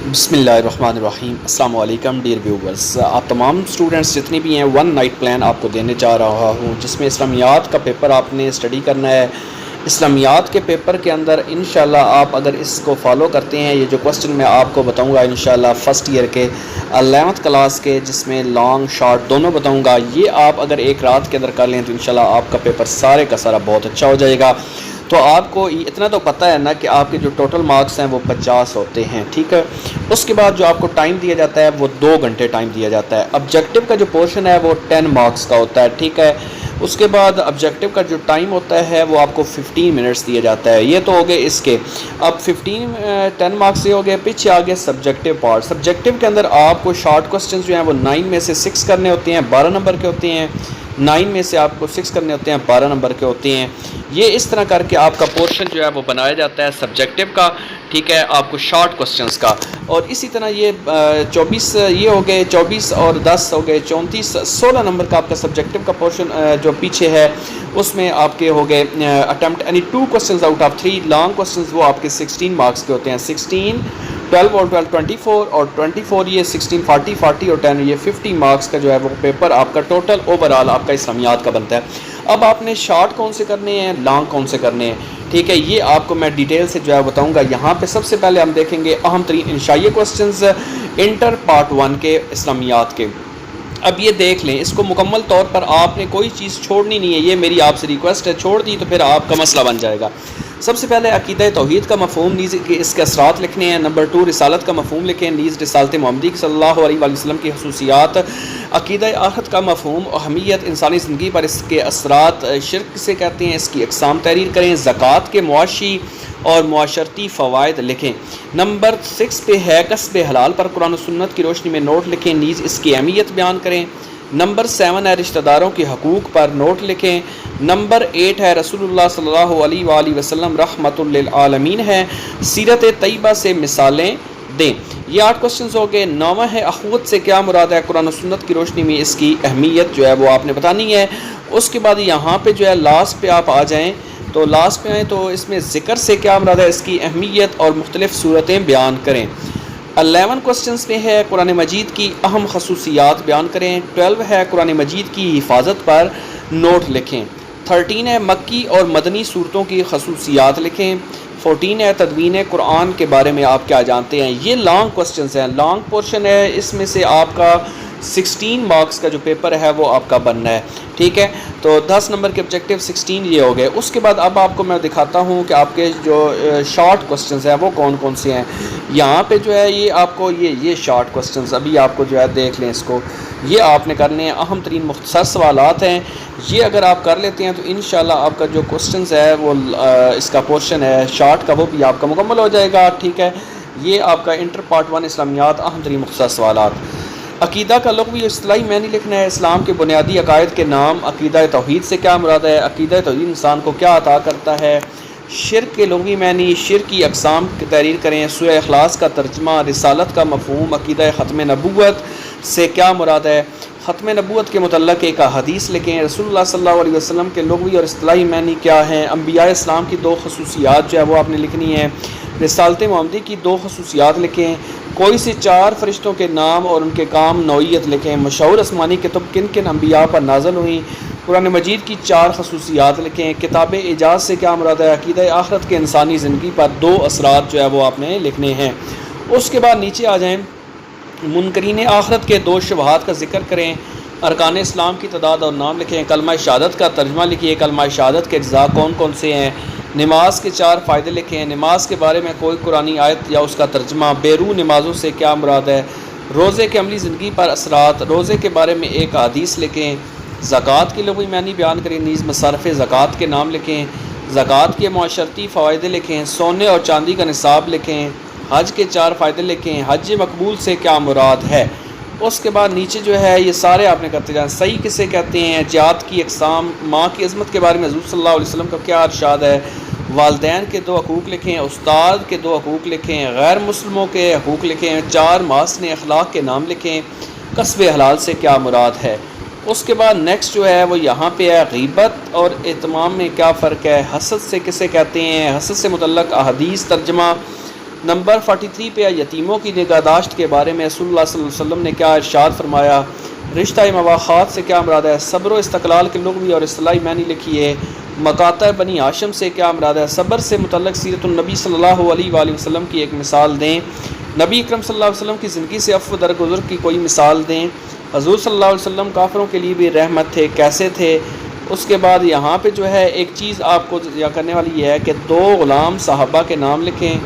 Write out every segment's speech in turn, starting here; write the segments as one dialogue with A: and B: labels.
A: बिस्मिल्लाहिर्रहमानिर्रहीम। अस्सलाम वालेकुम डियर व्यूवर्स, आप तमाम स्टूडेंट्स जितने भी हैं वन नाइट प्लान आपको देने जा रहा हूँ, जिसमें इस्लामियात का पेपर आपने स्टडी करना है। इस्लामियात के पेपर के अंदर इंशाल्लाह आप अगर इसको फॉलो करते हैं, ये जो क्वेश्चन मैं आपको बताऊंगा इंशाल्लाह फ़र्स्ट ईयर के 11th क्लास के, जिसमें लॉन्ग शॉर्ट दोनों बताऊंगा, ये आप अगर एक रात के अंदर कर लें तो इंशाल्लाह आपका पेपर सारे का सारा बहुत अच्छा हो जाएगा। तो आपको इतना तो पता है ना कि आपके जो टोटल मार्क्स हैं वो 50 होते हैं, ठीक है। उसके बाद जो आपको टाइम दिया जाता है वो 2 घंटे टाइम दिया जाता है। ऑब्जेक्टिव का जो पोर्शन है वो 10 मार्क्स का होता है, ठीक है। उसके बाद ऑब्जेक्टिव का जो टाइम होता है वो आपको 15 मिनट्स दिया जाता है। ये तो हो गए इसके। अब 10 मार्क्स से हो गए, पीछे आ गया सब्जेक्टिव पार्ट। सब्जेक्टिव के अंदर आपको शॉर्ट क्वेश्चन जो हैं वो 9 में से 6 करने होते हैं, 12 नंबर के होते हैं। 9 में से आपको 6 करने होते हैं, 12 नंबर के होते हैं। ये इस तरह करके आपका पोर्शन जो है वो बनाया जाता है सब्जेक्टिव का, ठीक है, आपको शॉर्ट क्वेश्चंस का। और इसी तरह ये 24 ये हो गए, 24 और 10 हो गए 34, 16 नंबर का आपका सब्जेक्टिव का पोर्शन जो पीछे है उसमें आपके हो गए attempt any 2 questions out of 3 long questions, वो आपके 16 मार्क्स के होते हैं। 16, 12 और 12 24 और 24 ये 16, 40, 40 और 10 ये 50 मार्क्स का जो है वो पेपर आपका टोटल ओवरऑल आपका इस्लामियात का बनता है। अब आपने शॉर्ट कौन से करने हैं, लॉन्ग कौन से करने हैं, ठीक है, ये आपको मैं डिटेल से जो है बताऊंगा। यहाँ पे सबसे पहले हम देखेंगे अहम तरीन इंशाइया क्वेश्चंस इंटर पार्ट 1 के इस्लामियात के। अब ये देख लें, इसको मुकम्मल तौर पर आपने कोई चीज़ छोड़नी नहीं है, ये मेरी आपसे रिक्वेस्ट है। छोड़ दी तो फिर आपका मसला बन जाएगा। सबसे पहले अकीदा तौहीद का मफ़हूम नीज़ के इसके असरात लिखने हैं। नंबर 2 रिसालत का मफ़हूम लिखें, नीज़ रिसालत मोहम्मदी सल्लल्लाहु अलैहि वसल्लम की खसूसियात, अकीदा आखिरत का मफ़हूम, अहमियत इंसानी ज़िंदगी पर इसके असरात, शिर्क से कहते हैं, इसकी अक़साम तहरीर करें। ज़कात के मुआशी और मुआशरती फ़वाइद लिखें। नंबर 6 पे है कसब हलाल पर कुरान और सुन्नत की रोशनी में नोट लिखें, नीज़ इसकी अहमियत बयान करें। नंबर 7 है रिश्तेदारों के हकूक़ पर नोट लिखें। नंबर 8 है रसूलुल्लाह सल्लल्लाहु अलैहि वसल्लम रहमतुल लिल आलमीन है, सीरत तैयबा से मिसालें दें। ये 8 क्वेश्चन हो गए। 9वां है अखवत से क्या मुराद है, कुरान और सुन्नत की रोशनी में इसकी अहमियत जो है वो आपने बतानी है। उसके बाद यहाँ पे जो है लास्ट पे आप आ जाएँ, तो लास्ट पे आएँ तो इसमें ज़िक्र से क्या मुराद है, इसकी अहमियत और मुख्तलिफ़ सूरतें बयान करें। 11 क्वेश्चंस में है कुरान मजीद की अहम खसूसियात बयान करें। 12 है कुरान मजीद की हिफाजत पर नोट लिखें। 13 है मक्की और मदनी सूरतों की खसूसियात लिखें। 14 है तदवीन कुरान के बारे में आप क्या जानते हैं। ये लॉन्ग क्वेश्चंस हैं, लॉन्ग पोर्शन है, इसमें से आपका 16 मार्क्स का जो पेपर है वो आपका बनना है, ठीक है। तो 10 नंबर के ऑब्जेक्टिव 16 ये हो गए। उसके बाद अब आपको मैं दिखाता हूँ कि आपके जो शॉर्ट क्वेश्चंस हैं वो कौन कौन से हैं। यहाँ पे जो है ये आपको ये शॉर्ट क्वेश्चंस अभी आपको जो है देख लें, इसको ये आपने करने हैं। अहम तरीन मुख्तसर सवालात हैं, ये अगर आप कर लेते हैं तो इंशाल्लाह आपका जो क्वेश्चंस है वो इसका पोर्शन है शॉर्ट का वो भी आपका मुकम्मल हो जाएगा, ठीक है। ये आपका इंटर पार्ट 1 इस्लामियात अहम तरीन मुख्तसर सवालात। अकीदा का लुग़वी इस्तिलाही मैंने लिखना है। इस्लाम के बुनियादी अकायद के नाम, अकीदा तौहीद से क्या मुराद है, अकीदा तौहीद इंसान को क्या अता करता है। शिर्क के लुग़वी मैनी, शिर्क की अक़साम की तहरीर करें। सूरह इखलास का तर्जमा, रिसालत का मफ़हूम, अकीदा ख़त्म नबूवत से क्या मुराद है, ख़त्म नबूवत के मुतल्लक़ एक हदीस लिखें। रसूलुल्लाह सल्लल्लाहु अलैहि वसल्लम के लुग़वी और इस्तिलाही मैनी क्या हैं। अम्बिया इस्लाम की 2 खसूसियात जो है वो आपने लिखनी है। रिसालत मोहम्मदी की 2 खसूसियात लिखें। कोई से 4 फरिश्तों के नाम और उनके काम नौइयत लिखें। मशहूर आसमानी किताब किन किन अम्बिया पर नाज़िल हुई। कुरान मजीद की 4 खसूसियात लिखें। किताब एजाज़ से क्या मुराद है, अक़ीदा आखिरत के इंसानी ज़िंदगी पर 2 असरात जो है वो आपने लिखने हैं। उसके बाद नीचे आ जाएँ, मुनकरीन आखिरत के 2 शुबहात का जिक्र करें। अरकान इस्लाम की तादाद और नाम लिखें। कलमा शहादत का तर्जमा लिखिए। कलमा शहादत के अज्जा कौन कौन से हैं। नमाज के 4 फ़ायदे लिखें। नमाज के बारे में कोई कुरानी आयत या उसका तर्जमा। बेरू नमाज़ों से क्या मुराद है। रोज़े के अमली ज़िंदगी पर असरात। रोज़े के बारे में एक हदीस लिखें। ज़कात की लुग़वी मानी बयान करें, नीज़ मसरफ़ ज़कात के नाम लिखें। ज़कात के मुआशरती फ़वाइद लिखें। सोने और चांदी का निसाब लिखें। हज के 4 फ़ायदे लिखें। हज मकबूल से क्या मुराद है। उसके बाद नीचे जो है ये सारे आपने करते जाएं। सही किसे कहते हैं, जिहाद की अक़साम, माँ की अज़मत के बारे में हुज़ूर सल्लल्लाहु अलैहि वसल्लम का क्या इरशाद है। वालदैन के 2 हकूक़ लिखें। उस्ताद के 2 हकूक़ लिखें। गैर मुस्लिमों के हकूक़ लिखें। 4 महसन अखलाक के नाम लिखें। कसब हलाल से क्या मुराद है। उसके बाद नेक्स्ट जो है वो यहाँ पे है, गीबत और इत्माम में क्या फ़र्क है। हसद से किसे कहते हैं, हसद से मुतल्लक़ अहदीस तर्जमा। نمبر 43 پہ یتیموں کی نگہداشت کے بارے میں رسول اللہ صلی اللہ علیہ وسلم نے کیا ارشاد فرمایا؟ رشتہ مواخات سے کیا مراد ہے؟ صبر و استقلال کے لغوی اور اصطلاحی معنی لکھیے۔ مقاطع بنی ہاشم سے کیا مراد ہے؟ صبر سے متعلق سیرت النبی صلی اللہ علیہ وآلہ وسلم کی ایک مثال دیں۔ نبی اکرم صلی اللہ علیہ وسلم کی زندگی سے عفو درگزر کی کوئی مثال دیں۔ حضور صلی اللہ علیہ وسلم کافروں کے لیے بھی رحمت تھے، کیسے تھے؟ اس کے بعد یہاں پہ جو ہے ایک چیز آپ کو کرنے والی یہ ہے کہ 2 غلام صحابہ کے نام لکھیں۔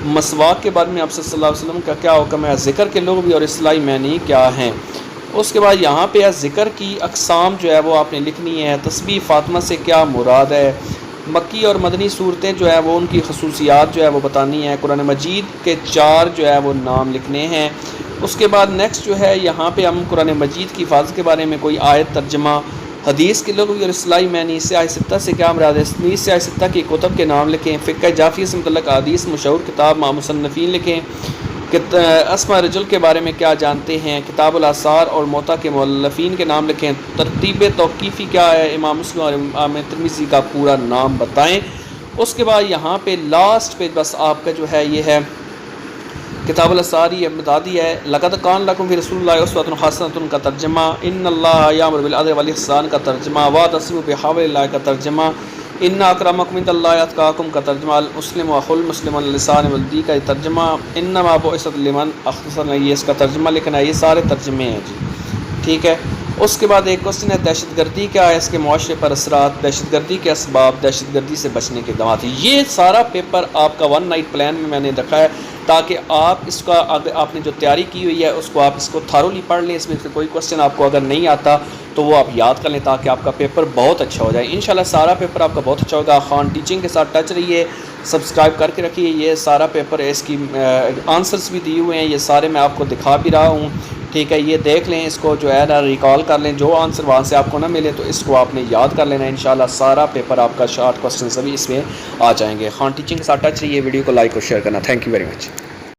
A: مسواک کے بارے میں آپ صلی اللہ علیہ وسلم کا کیا حکم ہے؟ ذکر کے لغوی اور اصطلاحی معنی کیا ہیں؟ اس کے بعد یہاں پہ ذکر کی اقسام جو ہے وہ آپ نے لکھنی ہے۔ تسبیح فاطمہ سے کیا مراد ہے؟ مکی اور مدنی صورتیں جو ہے وہ ان کی خصوصیات جو ہے وہ بتانی ہے۔ قرآن مجید کے 4 جو ہے وہ نام لکھنے ہیں۔ اس کے بعد نیکسٹ جو ہے یہاں پہ ہم قرآن مجید کی حفاظت کے بارے میں کوئی آیت ترجمہ، حدیث کے لغوی اور اصطلاحی معنی، سیاہ ستہ سے کیا مراد ہے؟ سیاہ ستہ کی کتب کے نام لکھیں۔ فقہ جعفری سے متعلق حدیث مشہور کتاب مصنفین لکھیں۔ اسماء رجل کے بارے میں کیا جانتے ہیں؟ کتاب الاثار اور موطا کے مؤلفین کے نام لکھیں۔ ترتیب توقیفی کیا ہے؟ امام مسلم اور امام ترمذی کا پورا نام بتائیں۔ اس کے بعد یہاں پہ لاسٹ پہ بس آپ کا جو ہے یہ ہے کتاب الاثار یہ بتا دی ہے۔ لقد کان لکم فی رسول اللہ اسوۃ حسنۃ کا ترجمہ، ان اللہ یامر بالعدل والاحسان کا ترجمہ، واعتصموا بحبل اللہ کا ترجمہ، ان اکرمکم عند اللہ اتقاکم کا ترجمہ، المسلم اخو المسلم علی لسان ولدی کا ترجمہ، انما بعثت لمن اختصر، یہ اس کا ترجمہ لکھنا ہے۔ یہ سارے ترجمے ہیں جی، ٹھیک ہے۔ اس کے بعد ایک کوسچن ہے دہشت گردی کیا ہے؟ اس کے معاشرے پر اثرات، دہشت گردی کے اسباب، دہشت گردی سے بچنے کے اقدامات۔ یہ سارا پیپر آپ کا 1 نائٹ پلان میں نے رکھا ہے تاکہ آپ اس کا آپ نے جو تیاری کی ہوئی ہے اس کو آپ اس کو تھارولی پڑھ لیں۔ اس میں سے کوئی کوسچن آپ کو اگر نہیں آتا تو وہ آپ یاد کر لیں تاکہ آپ کا پیپر بہت اچھا ہو جائے۔ انشاءاللہ سارا پیپر آپ کا بہت اچھا ہوگا۔ خان ٹیچنگ کے ساتھ ٹچ رہیے، سبسکرائب کر کے رکھیے۔ یہ سارا پیپر ہے، اس کی آنسرس بھی دیے ہوئے ہیں، یہ سارے میں آپ کو دکھا بھی رہا ہوں، ٹھیک ہے۔ یہ دیکھ لیں، اس کو جو ہے نا ریکال کر لیں، جو آنسر وہاں سے آپ کو نہ ملے تو اس کو آپ نے یاد کر لینا۔ انشاءاللہ سارا پیپر آپ کا شارٹ کوسچن سبھی اس میں آ جائیں گے۔ خان ٹیچنگ کے ساتھ ٹچ رہیے، ویڈیو کو لائک اور شیئر کرنا۔ Thank you very much.